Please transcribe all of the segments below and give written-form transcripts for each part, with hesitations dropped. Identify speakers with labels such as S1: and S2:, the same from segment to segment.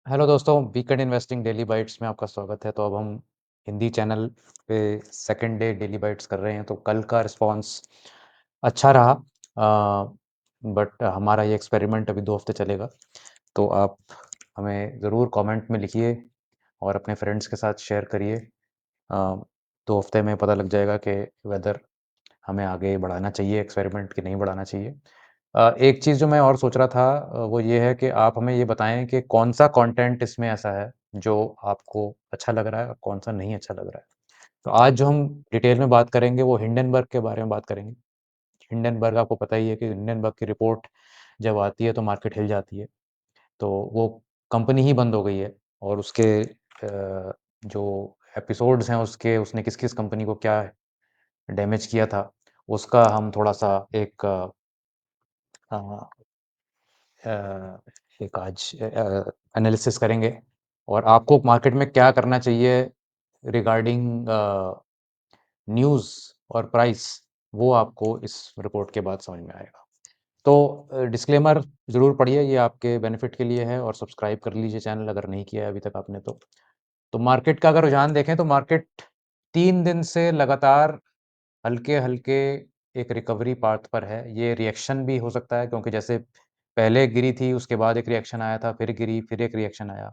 S1: Hello दोस्तों, weekend investing daily bytes में आपका स्वागत है। तो अब हम हिंदी चैनल पे सेकंड डे डेली बाइट्स कर रहे हैं। तो कल का रिस्पांस अच्छा रहा, बट हमारा ये एक्सपेरिमेंट अभी 2 हफ्ते चलेगा। तो आप हमें ज़रूर कमेंट में लिखिए और अपने फ्रेंड्स के साथ शेयर करिए। 2 हफ्ते में पता लग जाएगा कि वेदर हमें आगे बढ़ाना चाहिए एक्सपेरिमेंट कि नहीं बढ़ाना चाहिए। एक चीज़ जो मैं और सोच रहा था, वो ये है कि आप हमें ये बताएँ कि कौन-सा कंटेंट इसमें ऐसा है जो आपको अच्छा लग रहा है और कौन-सा नहीं अच्छा लग रहा है। तो आज जो हम डिटेल में बात करेंगे वो हिंडनबर्ग के बारे में बात करेंगे। हिंडनबर्ग आपको पता ही है कि हिंडनबर्ग की रिपोर्ट जब आती है तो मार्केट हिल जाती है। तो वो कंपनी ही बंद हो गई है और उसके जो एपिसोड्स हैं उसके उसने किस-किस कंपनी को क्या डैमेज किया था, उसका हम थोड़ा-सा अ अ, एक आज एनालिसिस करेंगे और आपको मार्केट में क्या करना चाहिए रिगार्डिंग न्यूज़ और प्राइस, वो आपको इस रिपोर्ट के बाद समझ में आएगा। तो डिस्क्लेमर ज़रूर पढ़िए, ये आपके बेनिफिट के लिए है और सब्सक्राइब कर लीजिए चैनल अगर नहीं किया है अभी तक आपने तो। तो मार्केट का अगर रुझान देखें तो मार्केट 3 दिन से लगातार हल्के-हल्के एक रिकवरी पाथ पर है। ये रिएक्शन भी हो सकता है क्योंकि जैसे पहले गिरी थी, उसके बाद एक रिएक्शन आया था, फिर गिरी, फिर एक रिएक्शन आया,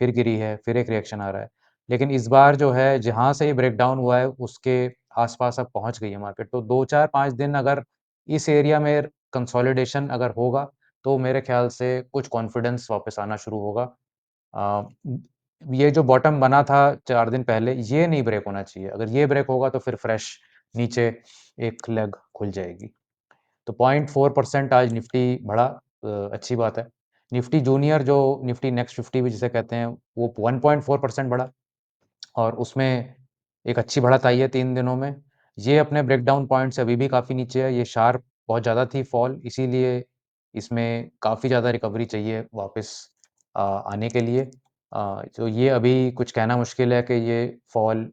S1: फिर गिरी है, फिर एक रिएक्शन आ रहा है। लेकिन इस बार जो है, जहाँ से ये ब्रेकडाउन हुआ है, उसके आस-पास अब पहुँच गई है मार्केट। तो 2, 4, 5 दिन अगर इस एरिया में कंसोलिडेशन अगर होगा, तो मेरे ख़्याल से कुछ कॉन्फिडेंस वापस आना शुरू होगा। अ, ये जो बॉटम बना था 4 दिन पहले, ये नहीं ब्रेक होना चाहिए। अगर ये ब्रेक होगा तो फिर फ्रेश नीचे एक लेग खुल जाएगी। तो 0.4% आज निफ्टी बढ़ा, अच्छी बात है। निफ्टी जूनियर जो निफ्टी नेक्स्ट 50 भी जिसे कहते हैं, वो 1.4% बढ़ा और उसमें एक अच्छी बढ़त आई है 3 दिनों में। ये अपने ब्रेकडाउन पॉइंट से अभी भी काफ़ी नीचे है, ये शार्प बहुत ज़्यादा थी फॉल, इसीलिए इसमें काफ़ी ज़्यादा रिकवरी चाहिए वापस आने के लिए। तो ये अभी कुछ कहना मुश्किल है कि ये फॉल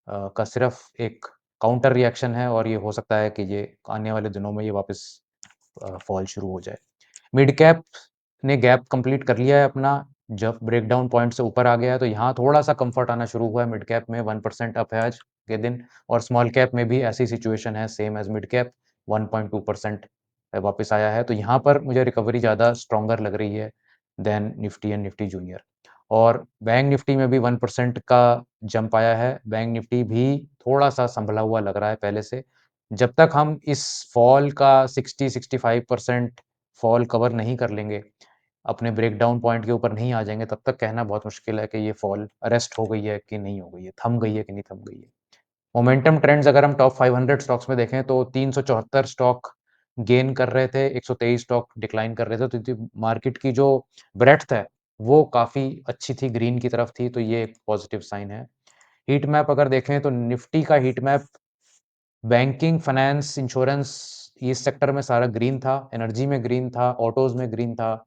S1: का सिर्फ़ एक काउंटर रिएक्शन है और ये हो सकता है कि ये आने वाले दिनों में ये वापस फॉल शुरू हो जाए। मिड कैप ने गैप कंप्लीट कर लिया है अपना, जब ब्रेकडाउन पॉइंट से ऊपर आ गया है, तो यहाँ थोड़ा-सा कम्फर्ट आना शुरू हुआ है मिड कैप में, 1% अप है आज के दिन और स्मॉल कैप में भी ऐसी सिचुएशन है सेम एज़ मिड कैप, 1.2% वापस आया है। तो यहाँ पर मुझे रिकवरी ज़्यादा स्ट्रॉन्गर लग रही है than Nifty and Nifty junior और बैंक निफ्टी में भी 1% का जंप आया है। बैंक निफ्टी भी थोड़ा-सा सँभला हुआ लग रहा है पहले से। जब तक हम इस फॉल का 60-65% फॉल कवर नहीं कर लेंगे, अपने ब्रेकडाउन पॉइंट के ऊपर नहीं आ जाएँगे, तब तक कहना बहुत मुश्किल है कि ये फॉल अरेस्ट हो गई है कि नहीं हो गई है, थम गई है कि नहीं थम गई है। मोमेंटम ट्रेंड्स अगर हम टॉप 500 स्टॉक्स में देखें तो 374 स्टॉक गेन कर रहे थे, 123 स्टॉक डिक्लाइन कर रहे थे, तो मार्केट की जो ब्रेड्थ है, वो काफ़ी अच्छी थी, ग्रीन की तरफ थी, तो ये एक पॉजिटिव साइन है। हीट मैप अगर देखें तो निफ्टी का heat map banking, finance, insurance इस सेक्टर में सारा ग्रीन था, एनर्जी में ग्रीन था, ऑटोज़ में ग्रीन था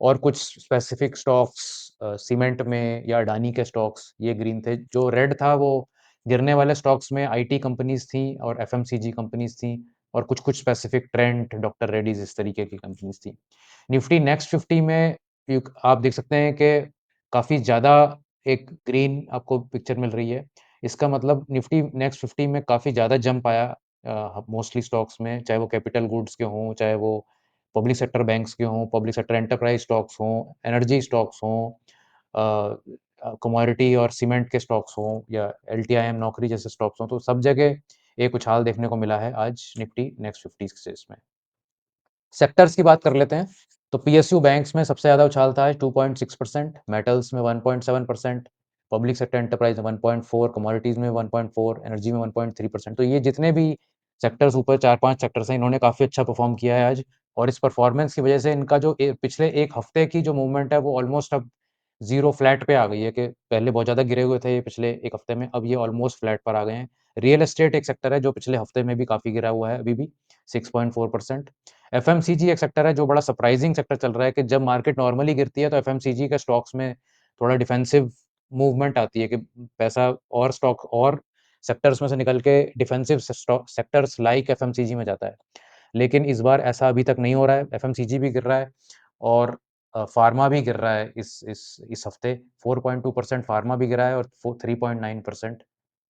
S1: और कुछ स्पेसिफिक स्टॉक्स सीमेंट में या अडानी के स्टॉक्स ये ग्रीन थे। जो रेड था वो गिरने वाले स्टॉक्स में आईटी कंपनीज़ थी और एफएमसीजी कंपनीज़ थी और कुछ-कुछ स्पेसिफिक ट्रेंट, डॉक्टर रेड्डीज़ इस तरीके की कंपनीज़ थी। निफ्टी नेक्स्ट 50 में आप देख सकते हैं कि काफ़ी ज़्यादा एक ग्रीन आपको पिक्चर मिल रही है। इसका मतलब निफ्टी नेक्स्ट 50 में काफ़ी ज़्यादा जंप आया मोस्टली स्टॉक्स में, चाहे वो कैपिटल गुड्स के हों, चाहे वो पब्लिक सेक्टर बैंक्स के हों, पब्लिक सेक्टर एंटरप्राइज़ स्टॉक्स हों, एनर्जी स्टॉक्स हों, कमोडिटी और सीमेंट के स्टॉक्स हों या एलटीआईएम नौकरी जैसे स्टॉक्स हों, तो सब जगह एक उछाल देखने को मिला है आज निफ्टी नेक्स्ट 50 से इसमें। सेक्टर्स की बात कर लेते हैं, तो पीएसयू बैंक्स में सबसे ज़्यादा उछाल था आज 2.6%, मेटल्स में 1.7%, पब्लिक सेक्टर एंटरप्राइज़ में 1.4, कमोडिटीज़ में 1.4, एनर्जी में 1.3%। तो ये जितने भी सेक्टर्स ऊपर 4-5 सेक्टर्स हैं, इन्होंने काफ़ी अच्छा परफ़ॉर्म किया है आज और इस परफ़ॉर्मेंस की वज़ह से इनका जो पिछले 1 हफ़्ते की जो मूवमेंट है, वो ऑलमोस्ट अब ज़ीरो फ्लैट पे आ गई है कि पहले बहुत ज़्यादा गिरे हुए थे ये पिछले 1 हफ़्ते में, अब ये ऑलमोस्ट फ्लैट पर आ गए हैं। रियल एस्टेट एक सेक्टर है जो पिछले हफ़्ते में भी काफ़ी गिरा हुआ है अभी भी, 6.4%। एफएमसीजी एक सेक्टर है जो बड़ा सरप्राइजिंग सेक्टर चल रहा है कि जब मार्केट नॉर्मली गिरती है तो एफएमसीजी के स्टॉक्स में थोड़ा डिफेंसिव मूवमेंट आती है कि पैसा और स्टॉक और सेक्टर्स में से निकल के defensive stock sectors like FMCG में जाता है। लेकिन इस बार ऐसा अभी तक नहीं हो रहा है, एफएमसीजी भी गिर रहा है और फ़ार्मा भी गिर रहा है इस हफ़्ते 4.2% फ़ार्मा भी गिरा है और फो 3.9%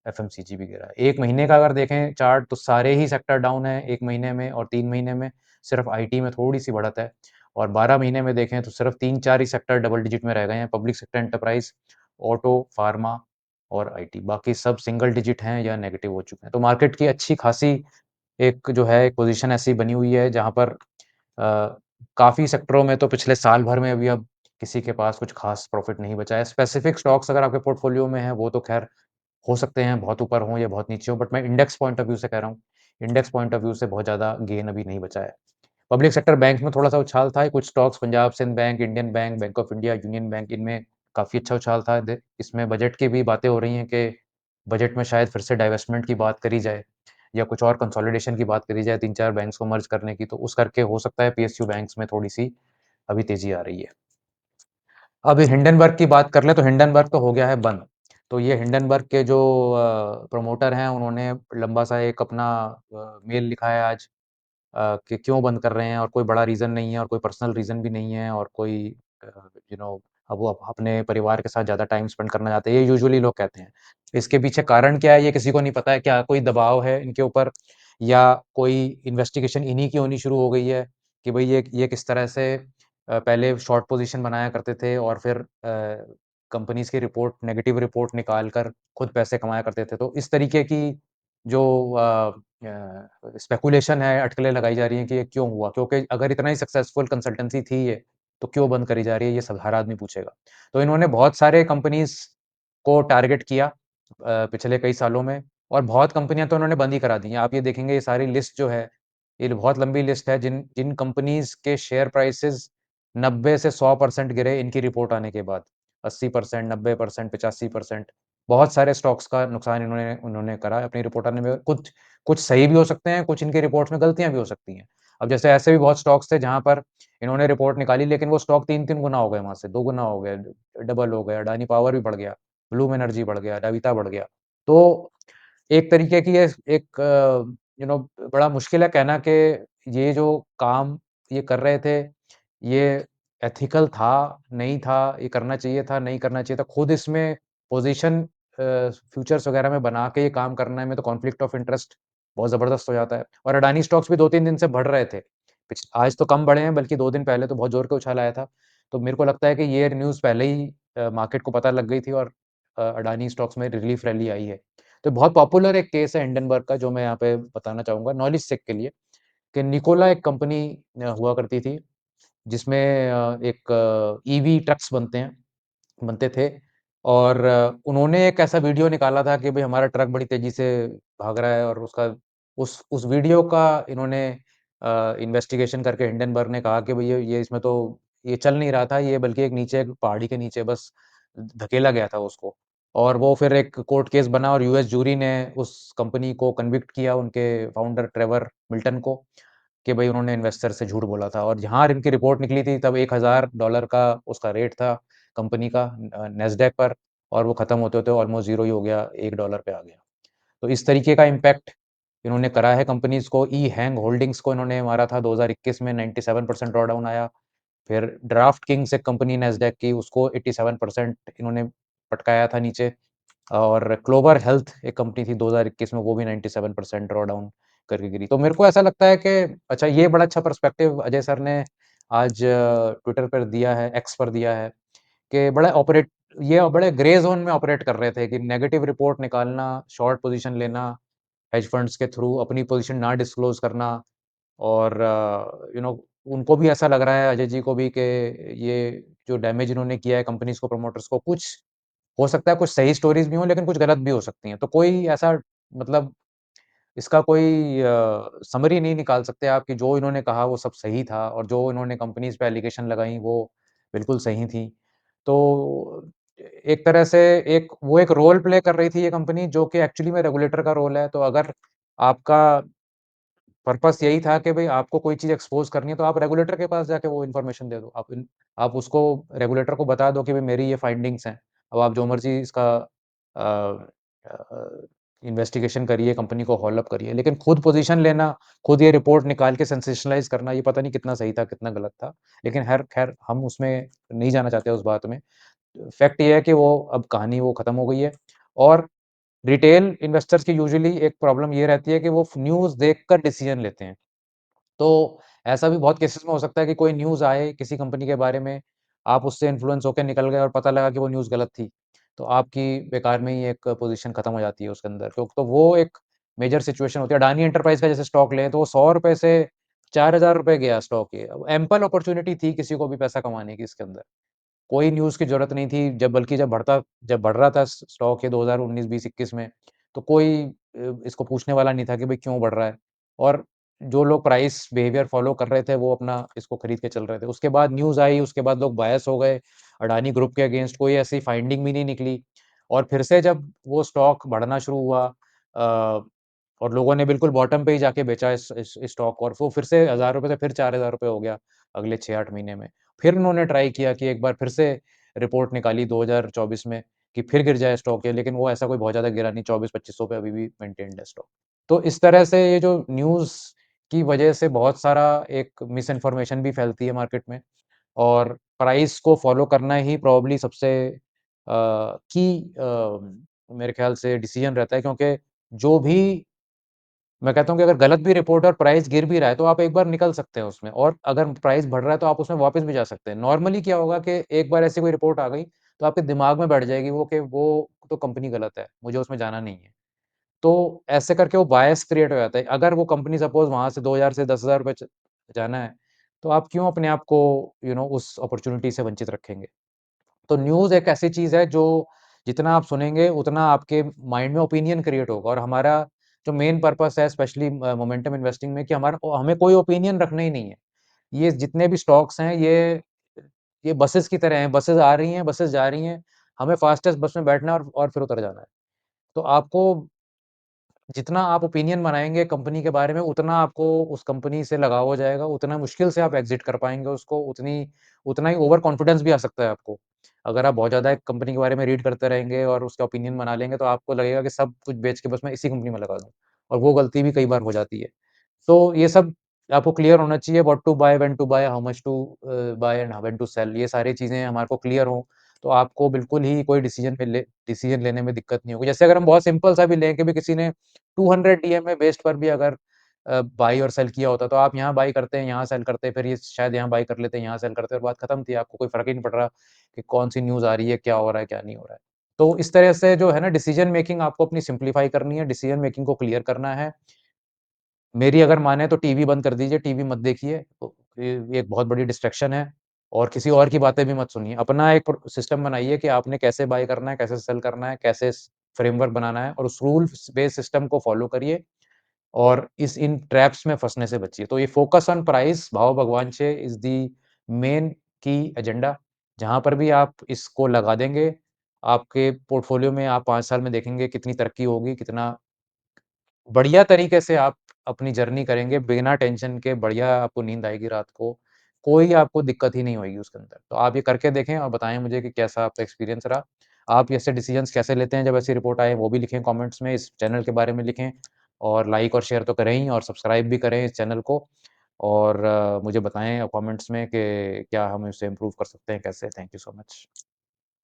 S1: एफएमसीजी भी गिरा है। 1 महीने का अगर देखें चार्ट तो सारे ही सेक्टर डाउन हैं 1 महीने में और 3 महीने में सिर्फ़ आईटी में थोड़ी-सी बढ़त है और 12 महीने में देखें तो सिर्फ़ 3-4 ही सेक्टर डबल डिजिट में रह गए हैं, public sector enterprise, auto, pharma और आईटी। बाकी सब सिंगल डिजिट हैं या नेगेटिव हो चुके हैं। तो मार्केट की अच्छी खासी एक जो है एक पोज़ीशन ऐसी बनी हुई है जहाँ पर काफ़ी सेक्टरों में तो पिछले साल भर में अभी अब किसी के पास कुछ ख़ास प्रॉफ़िट नहीं बचा है। स्पेसिफ़िक स्टॉक्स अगर आपके पोर्टफ़ोलियो में हैं, वो तो ख़ैर हो सकते हैं बहुत ऊपर हों या बहुत नीचे हों, बट मैं इंडेक्स पॉइंट ऑफ़ व्यू से कह रहा हूँ। इंडेक्स पॉइंट ऑफ़ व्यू से बहुत ज़्यादा गेन अभी नहीं बचा है। पब्लिक सेक्टर बैंक में थोड़ा-सा उछाल था, कुछ stocks Punjab Sind Bank, Indian Bank, Bank of India, Union Bank इनमें काफ़ी अच्छा उछाल था। इसमें बजट की भी बातें हो रही हैं कि बजट में शायद फिर से डाइवेस्टमेंट की बात करी जाए या कुछ और कंसोलिडेशन की बात करी जाए 3-4 बैंक्स को मर्ज करने की, तो उस करके हो सकता है पीएसयू बैंक्स में थोड़ी-सी अभी तेज़ी आ रही है। अब हिंडनबर्ग की बात कर लें तो हिंडनबर्ग तो हो गया है बंद। तो ये हिंडनबर्ग के जो प्रमोटर हैं उन्होंने लंबा-सा एक अपना मेल लिखा है आज कि क्यों बंद कर रहे हैं और कोई बड़ा रीज़न नहीं है और कोई पर्सनल रीज़न भी नहीं है और कोई अ, यू नो अब वो अपने परिवार के साथ ज़्यादा टाइम स्पेंड करना चाहते हैं, ये यूजुअली लोग कहते हैं। इसके पीछे कारण क्या है ये किसी को नहीं पता है, क्या कोई दबाव है इनके ऊपर या कोई इन्वेस्टिगेशन इन्हीं की होनी शुरू हो गई है कि भई ये किस तरह से पहले शॉर्ट पोज़ीशन बनाया करते थे और फिर कंपनीज़ की रिपोर्ट नेगेटिव रिपोर्ट निकाल कर खुद पैसे कमाया करते थे। तो इस तरीके की जो स्पेकुलेशन है, अटकलें लगाई जा रही हैं कि ये क्यों हुआ? क्योंकि अगर इतना ही सक्सेसफुल कंसल्टेंसी थी ये, तो क्यों बंद करी जा रही है? ये सब हर आदमी पूछेगा। तो इन्होंने बहुत सारे कंपनीज़ को टारगेट किया पिछले कई सालों में और बहुत कंपनियाँ तो उन्होंने बंद ही करा दी हैं। आप ये देखेंगे ये सारी लिस्ट जो है, ये बहुत लंबी लिस्ट है जिन जिन कंपनीज़ के शेयर प्राइसेज़ 90 से 100% गिरे इनकी रिपोर्ट आने के बाद। 80%, 90%, 85% बहुत सारे स्टॉक्स का नुकसान इन्होंने उन्होंने करा है अपनी रिपोर्ट आने में। कुछ कुछ सही भी हो सकते हैं, कुछ इनकी रिपोर्ट्स में गलतियाँ भी हो सकती हैं। अब जैसे ऐसे भी बहुत स्टॉक्स थे जहाँ पर इन्होंने रिपोर्ट निकाली लेकिन वो स्टॉक 3-3 गुना हो गए वहाँ से, 2 गुना हो गए, डबल हो गए, अडानी पावर भी बढ़ गया, ब्लूम एनर्जी बढ़ गया, अविता बढ़ गया। तो एक तरीके की ये एक बड़ा मुश्किल है कहना कि ये जो काम ये कर रहे थे, ये एथिकल था, नहीं था, ये करना चाहिए था, नहीं करना चाहिए था। खुद इसमें पोज़ीशन फ्यूचर्स वगैरह में बना के ये काम करने में तो कॉन्फ्लिक्ट ऑफ इंटरेस्ट बहुत ज़बरदस्त हो जाता है और अडानी स्टॉक्स भी 2-3 दिन से बढ़ रहे थे। आज तो कम बढ़े हैं बल्कि 2 दिन पहले तो बहुत ज़ोर के उछाल आया था। तो मेरे को लगता है कि ये न्यूज़ पहले ही मार्केट को पता लग गई थी और अडानी स्टॉक्स में रिलीफ रैली आई है। तो बहुत पॉपुलर एक केस है हिंडनबर्ग का जो मैं यहाँ पे बताना चाहूँगा नॉलेज सेक के लिए कि निकोला एक कंपनी हुआ करती थी जिसमें एक ईवी ट्रक्स बनते थे और उन्होंने एक ऐसा वीडियो निकाला था कि भई हमारा ट्रक बड़ी तेज़ी से भाग रहा है और उसका उस वीडियो का इन्होंने इन्वेस्टिगेशन करके हिंडनबर्ग ने कहा कि भई ये इसमें तो ये चल नहीं रहा था, ये बल्कि एक नीचे एक पहाड़ी के नीचे बस धकेला गया था उसको। और वो फिर एक कोर्ट केस बना और यूएस जूरी ने उस कंपनी को कन्विक्ट किया उनके फाउंडर ट्रेवर मिल्टन को कि भई उन्होंने इन्वेस्टर से झूठ बोला था और जहाँ इनकी रिपोर्ट निकली थी तब $1000 का उसका रेट था कंपनी का नैस्डैक पर और वो खत्म होते-होते ऑलमोस्ट ज़ीरो ही हो गया, $1 पे आ गया। तो इस तरीके का इम्पैक्ट इन्होंने करा है कंपनीज़ को। ई हैंग होल्डिंग्स को इन्होंने मारा था 2021 में 97% ड्रॉडाउन आया। फिर ड्राफ्ट किंग्स एक कंपनी नैस्डैक की उसको 87% इन्होंने पटकाया था नीचे। और क्लोवर हेल्थ एक कंपनी थी 2021 में वो भी 97% ड्रॉडाउन करके गिरी। तो मेरे को ऐसा लगता है कि अच्छा ये बड़ा अच्छा पर्सपेक्टिव अजय सर ने आज ट्विटर पर दिया है, एक्स पर दिया है कि ये बड़े ग्रे ज़ोन में ऑपरेट कर रहे थे कि नेगेटिव रिपोर्ट निकालना, शॉर्ट पोज़ीशन लेना, हेज फंड्स के थ्रू अपनी पोज़ीशन ना डिस्क्लोज़ करना और उनको भी ऐसा लग रहा है अजय जी को भी कि ये जो डैमेज इन्होंने किया है कंपनीज़ को, प्रमोटर्स को कुछ हो सकता है कुछ सही स्टोरीज़ भी हों, लेकिन कुछ गलत भी हो सकती हैं। तो कोई ऐसा मतलब इसका कोई समरी नहीं निकाल सकते आप कि जो इन्होंने कहा वो सब सही था और जो इन्होंने कंपनीज़ पे एलिगेशन लगाई वो बिल्कुल सही थी। तो एक तरह से एक रोल प्ले कर रही थी ये कंपनी जो कि एक्चुअली में रेगुलेटर का रोल है। तो अगर आपका पर्पस यही था कि भई आपको कोई चीज़ एक्सपोज़ करनी है तो आप रेगुलेटर के पास जाके वो इन्फॉर्मेशन दे दो। आप उसको रेगुलेटर को बता दो कि भई मेरी ये फाइंडिंग्स हैं। अब आप जो मर्ज़ी इसका अ इन्वेस्टिगेशन करिए, कंपनी को हॉल अप करिए। लेकिन खुद पोज़ीशन लेना, खुद ये रिपोर्ट निकाल के सेंसेशनलाइज़ करना, ये पता नहीं कितना सही था, कितना गलत था। लेकिन ख़ैर हम उसमें नहीं जाना चाहते उस बात में। फैक्ट ये है कि वो अब कहानी वो खत्म हो गई है और रिटेल इन्वेस्टर्स की यूजुअली एक प्रॉब्लम ये रहती है कि वो न्यूज़ देखकर डिसीज़न लेते हैं। तो ऐसा भी बहुत केसेस में हो सकता है कि कोई न्यूज़ आए किसी कंपनी के बारे में, आप उससे इन्फ्लुएंस होके निकल गए और पता लगा कि वो न्यूज़ गलत थी। तो आपकी बेकार में ही एक पोज़ीशन खत्म हो जाती है उसके अंदर। तो वो एक मेजर सिचुएशन होती है। अडानी एंटरप्राइज़ का जैसे स्टॉक लें तो वो ₹100 से ₹4000 गया स्टॉक ये। अब एम्पल अपॉर्च्युनिटी थी किसी को भी पैसा कमाने की इसके अंदर। कोई न्यूज़ की ज़रूरत नहीं थी जब बढ़ रहा था स्टॉक ये 2019, 20, 21 में, तो कोई इसको पूछने वाला नहीं था कि भाई क्यों बढ़ रहा है? और जो लोग प्राइस बिहेवियर फ़ॉलो कर रहे थे, वो अपना इसको खरीद के चल रहे थे। उसके बाद न्यूज़ आई, उसके बाद लोग बायस हो गए, अडानी ग्रुप के अगेंस्ट कोई ऐसी फाइंडिंग भी नहीं निकली और फिर से जब वो स्टॉक बढ़ना शुरू हुआ और लोगों ने बिल्कुल बॉटम पे ही जाके बेचा इस स्टॉक और वो फिर से ₹1000 से फिर ₹4000 हो गया अगले 6-8 महीने में। फिर उन्होंने ट्राई किया कि एक बार फिर से रिपोर्ट निकाली 2024 में कि फिर गिर जाए स्टॉक ये, लेकिन वो ऐसा कोई बहुत ज़्यादा गिरा नहीं, 24-2500 पे अभी भी मेंटेन्ड है स्टॉक। तो इस तरह से ये जो न्यूज़ की वजह से बहुत सारा एक मिस इन्फॉर्मेशन भी फैलती है मार्केट में और प्राइस को फ़ॉलो करना ही प्रोबब्ली सबसे मेरे ख़्याल से डिसीज़न रहता है क्योंकि जो भी मैं कहता हूँ कि अगर गलत भी रिपोर्ट और प्राइस गिर भी रहा है, तो आप एक बार निकल सकते हैं उसमें और अगर प्राइस बढ़ रहा है, तो आप उसमें वापस भी जा सकते हैं। नॉर्मली क्या होगा कि एक बार ऐसी कोई रिपोर्ट आ गई, तो आपके दिमाग में बैठ जाएगी वो कि वो तो कंपनी गलत है, मुझे उसमें जाना नहीं है। तो ऐसे करके वो बायस क्रिएट हो जाता है। अगर वो कंपनी सपोज़ वहाँ से 2000 से ₹10,000 जाना है, तो आप क्यों अपने आप को उस अपॉर्च्युनिटी से वंचित रखेंगे? तो न्यूज़ एक ऐसी चीज़ है जो जितना आप सुनेंगे उतना आपके माइंड में ओपिनियन क्रिएट होगा और हमारा जो मेन पर्पस है स्पेशली मोमेंटम इन्वेस्टिंग में कि हमें कोई ओपिनियन रखना ही नहीं है। ये जितने भी स्टॉक्स हैं ये बसेस की तरह हैं, बसेस आ रही हैं, बसेस जा रही हैं, हमें फास्टेस्ट बस में बैठना है और फिर उतर जाना है। तो आपको जितना आप ओपिनियन बनाएँगे कंपनी के बारे में, उतना आपको उस कंपनी से लगाव हो जाएगा, उतना मुश्किल से आप एग्ज़िट कर पाएँगे उसको, उतना ही ओवर कॉन्फिडेंस भी आ सकता है आपको। अगर आप बहुत ज़्यादा एक कंपनी के बारे में रीड करते रहेंगे और उसका ओपिनियन बना लेंगे, तो आपको लगेगा कि सब कुछ बेच के बस मैं इसी कंपनी में लगा दूँ और वो गलती भी कई बार हो जाती है। तो ये सब आपको क्लियर होना चाहिए what to buy, when to buy, how much to buy and when to sell ये सारी चीज़ें हमारे को क्लियर हों, तो आपको बिल्कुल ही कोई डिसीज़न लेने में दिक्कत नहीं होगी। जैसे अगर हम बहुत सिंपल सा भी लें कि भी किसी ने 200 डीएमए बेस्ड पर भी अगर बाय और सेल किया होता, तो आप यहाँ बाय करते हैं, यहाँ सेल करते हैं, फिर ये शायद यहाँ बाय कर लेते हैं, यहाँ सेल करते हैं और बात खत्म थी। आपको कोई फ़र्क ही नहीं पड़ रहा कि कौन-सी न्यूज़ आ रही है, क्या हो रहा है, क्या नहीं हो रहा है। तो इस तरह से जो है ना डिसीज़न मेकिंग आपको अपनी सिम्प्लीफ़ाई करनी है, डिसीज़न मेकिंग को क्लियर करना है। मेरी अगर माने तो टीवी बंद कर दीजिए, टीवी मत देखिए। ये एक बहुत बड़ी डिस्ट्रैक्शन है और किसी और की बातें भी मत सुनिए। अपना एक सिस्टम बनाइए कि आपने कैसे बाय करना है, कैसे सेल करना है, कैसे फ्रेमवर्क बनाना है और उस रूल बेस्ड सिस्टम को फॉलो करिए और इन ट्रैप्स में फँसने से बचिए। तो ये फोकस ऑन प्राइस, भाव भगवान से इज़ द मेन की एजेंडा। जहाँ पर भी आप इसको लगा देंगे, आपके पोर्टफोलियो में आप 5 साल में देखेंगे कितनी तरक्की होगी, कितना बढ़िया तरीके से आप अपनी जर्नी करेंगे, बिना टेंशन के बढ़िया आपको नींद आएगी रात को। कोई आपको दिक्कत ही नहीं होएगी उसके अंदर। तो आप ये करके देखें और बताएँ मुझे कि कैसा आपका एक्सपीरियंस रहा। आप ऐसे डिसीज़न्स कैसे लेते हैं जब ऐसी रिपोर्ट आए, वो भी लिखें कमेंट्स में, इस चैनल के बारे में लिखें और लाइक और शेयर तो करें ही और सब्सक्राइब भी करें इस चैनल को और मुझे बताएँ कमेंट्स में कि क्या हम इसे इम्प्रूव कर सकते हैं, कैसे? Thank you so much.